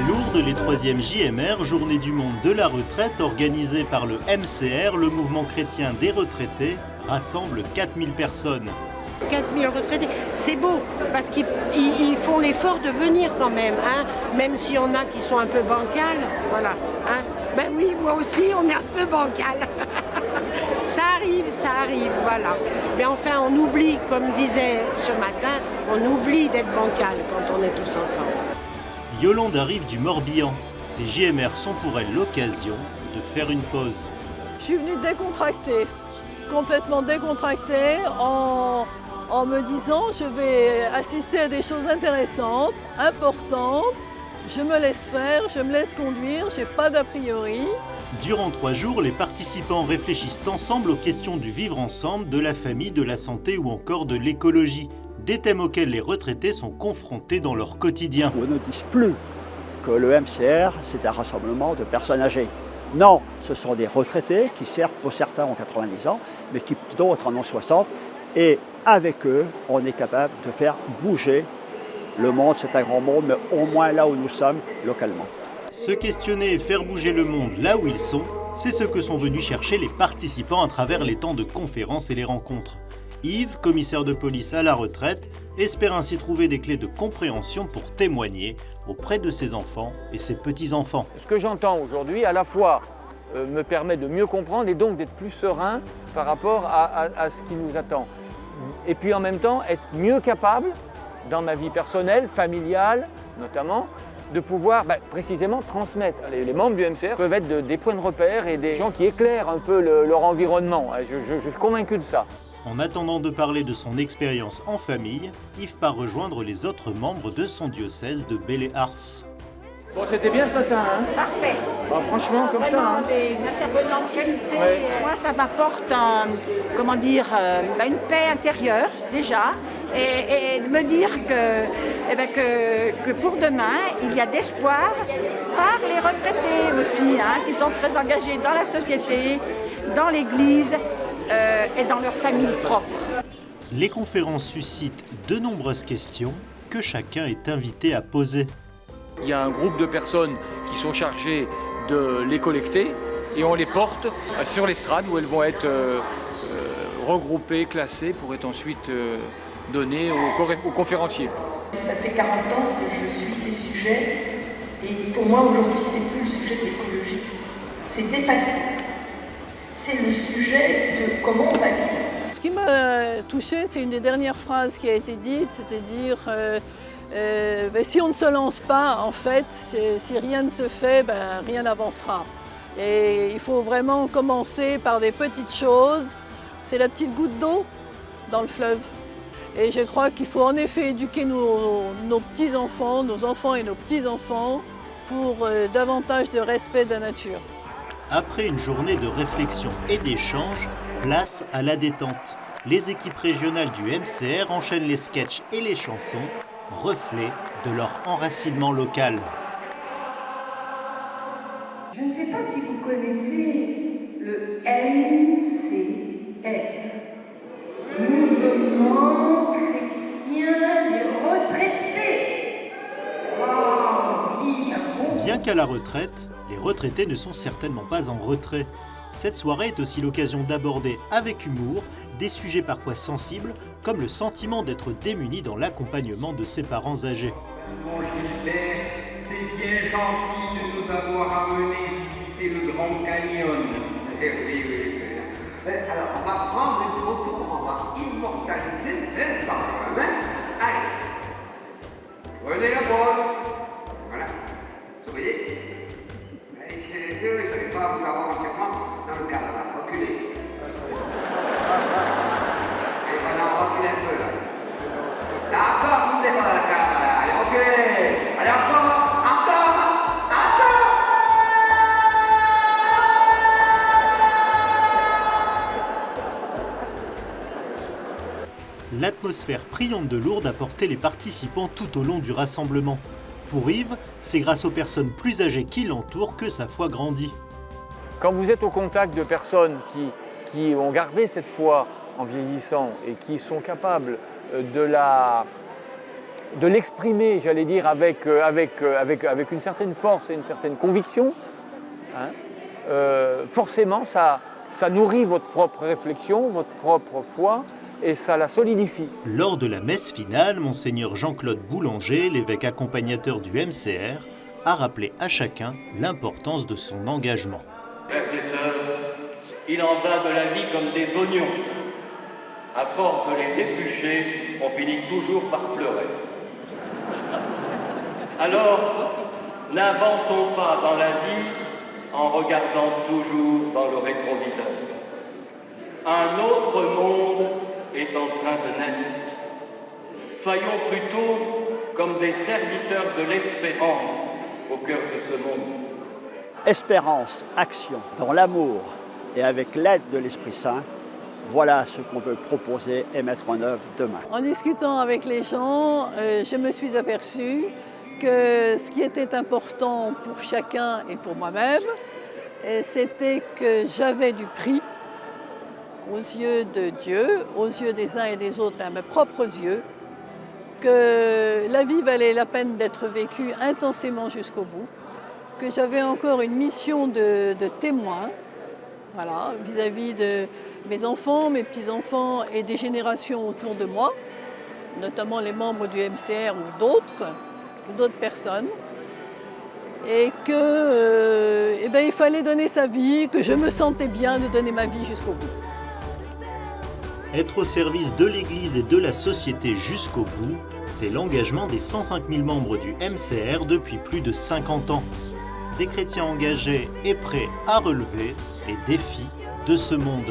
Lourdes, les 3e JMR, Journée du monde de la retraite, organisée par le MCR, le mouvement chrétien des retraités, rassemble 4000 personnes. 4000 retraités, c'est beau, parce qu'ils font l'effort de venir quand même, hein, même s'il y en a qui sont un peu bancales, voilà. Hein. Ben oui, moi aussi, on est un peu bancal. Ça arrive, voilà. Mais enfin, on oublie, comme disait ce matin, on oublie d'être bancal quand on est tous ensemble. Yolande arrive du Morbihan. Ces JMR sont pour elle l'occasion de faire une pause. Je suis venue décontractée, complètement décontractée, en me disant je vais assister à des choses intéressantes, importantes, je me laisse faire, je me laisse conduire, j'ai pas d'a priori. Durant 3 jours, les participants réfléchissent ensemble aux questions du vivre ensemble, de la famille, de la santé ou encore de l'écologie. Des thèmes auxquels les retraités sont confrontés dans leur quotidien. On ne dise plus que le MCR, c'est un rassemblement de personnes âgées. Non, ce sont des retraités qui, certes, pour certains ont 90 ans, mais qui d'autres en ont 60. Et avec eux, on est capable de faire bouger le monde. C'est un grand monde, mais au moins là où nous sommes, localement. Se questionner et faire bouger le monde là où ils sont, c'est ce que sont venus chercher les participants à travers les temps de conférences et les rencontres. Yves, commissaire de police à la retraite, espère ainsi trouver des clés de compréhension pour témoigner auprès de ses enfants et ses petits-enfants. Ce que j'entends aujourd'hui, à la fois, me permet de mieux comprendre et donc d'être plus serein par rapport à ce qui nous attend. Et puis en même temps, être mieux capable, dans ma vie personnelle, familiale notamment, de pouvoir précisément transmettre. Les membres du MCR peuvent être des points de repère et des gens qui éclairent un peu leur environnement. Je suis convaincu de ça. En attendant de parler de son expérience en famille, Yves part rejoindre les autres membres de son diocèse de Belley-Ars. Bon, c'était bien ce matin, hein? Parfait. Bon, franchement, comme vraiment, ça. Hein? Des intervenants de qualité. Ouais. Moi, ça m'apporte une paix intérieure, déjà, et de me dire que pour demain, il y a d'espoir par les retraités aussi, hein, qui sont très engagés dans la société, dans l'Église et dans leur famille propre. Les conférences suscitent de nombreuses questions que chacun est invité à poser. Il y a un groupe de personnes qui sont chargées de les collecter et on les porte sur l'estrade où elles vont être regroupées, classées pour être ensuite données aux conférenciers. Ça fait 40 ans que je suis ces sujets et pour moi aujourd'hui c'est plus le sujet de l'écologie, c'est dépassé. C'est le sujet de comment on va vivre. Ce qui m'a touchée, c'est une des dernières phrases qui a été dite, c'est-à-dire si on ne se lance pas, en fait, si rien ne se fait, rien n'avancera. Et il faut vraiment commencer par des petites choses. C'est la petite goutte d'eau dans le fleuve. Et je crois qu'il faut en effet éduquer nos petits-enfants, nos enfants et nos petits-enfants pour davantage de respect de la nature. Après une journée de réflexion et d'échange, place à la détente. Les équipes régionales du MCR enchaînent les sketchs et les chansons, reflet de leur enracinement local. Je ne sais pas si vous connaissez le MCR, Mouvement chrétien des retraités. Oh, oui, bon. Bien qu'à la retraite, les retraités ne sont certainement pas en retrait. Cette soirée est aussi l'occasion d'aborder avec humour des sujets parfois sensibles, comme le sentiment d'être démuni dans l'accompagnement de ses parents âgés. Bon Gilbert, c'est bien gentil de nous avoir amenés visiter le Grand Canyon. Oui. Alors, on va prendre une photo, on va immortaliser cet instant. Allez, prenez la poste. Voilà, souriez. Je ne savais pas vous avoir entièrement dans le cadre, là. Reculez. Et voilà, on recule un peu, là. D'accord, je vous ai pas dans le cadre, là. Allez, reculez. Allez, encore. L'atmosphère priante de Lourdes a porté les participants tout au long du rassemblement. Pour Yves, c'est grâce aux personnes plus âgées qui l'entourent que sa foi grandit. Quand vous êtes au contact de personnes qui ont gardé cette foi en vieillissant et qui sont capables de la de l'exprimer, j'allais dire, avec une certaine force et une certaine conviction, hein, forcément ça nourrit votre propre réflexion, votre propre foi, et ça la solidifie. Lors de la messe finale, Monseigneur Jean-Claude Boulanger, l'évêque accompagnateur du MCR, a rappelé à chacun l'importance de son engagement. Frères et sœurs, il en va de la vie comme des oignons. À force de les éplucher, on finit toujours par pleurer. Alors, n'avançons pas dans la vie en regardant toujours dans le rétroviseur. Un autre monde est en train de naître. Soyons plutôt comme des serviteurs de l'espérance au cœur de ce monde. Espérance, action, dans l'amour et avec l'aide de l'Esprit Saint, voilà ce qu'on veut proposer et mettre en œuvre demain. En discutant avec les gens, je me suis aperçue que ce qui était important pour chacun et pour moi-même, c'était que j'avais du prix aux yeux de Dieu, aux yeux des uns et des autres et à mes propres yeux, que la vie valait la peine d'être vécue intensément jusqu'au bout, que j'avais encore une mission de témoin, voilà, vis-à-vis de mes enfants, mes petits-enfants et des générations autour de moi, notamment les membres du MCR ou d'autres personnes, et que, il fallait donner sa vie, que je me sentais bien de donner ma vie jusqu'au bout. Être au service de l'Église et de la société jusqu'au bout, c'est l'engagement des 105 000 membres du MCR depuis plus de 50 ans. Des chrétiens engagés et prêts à relever les défis de ce monde.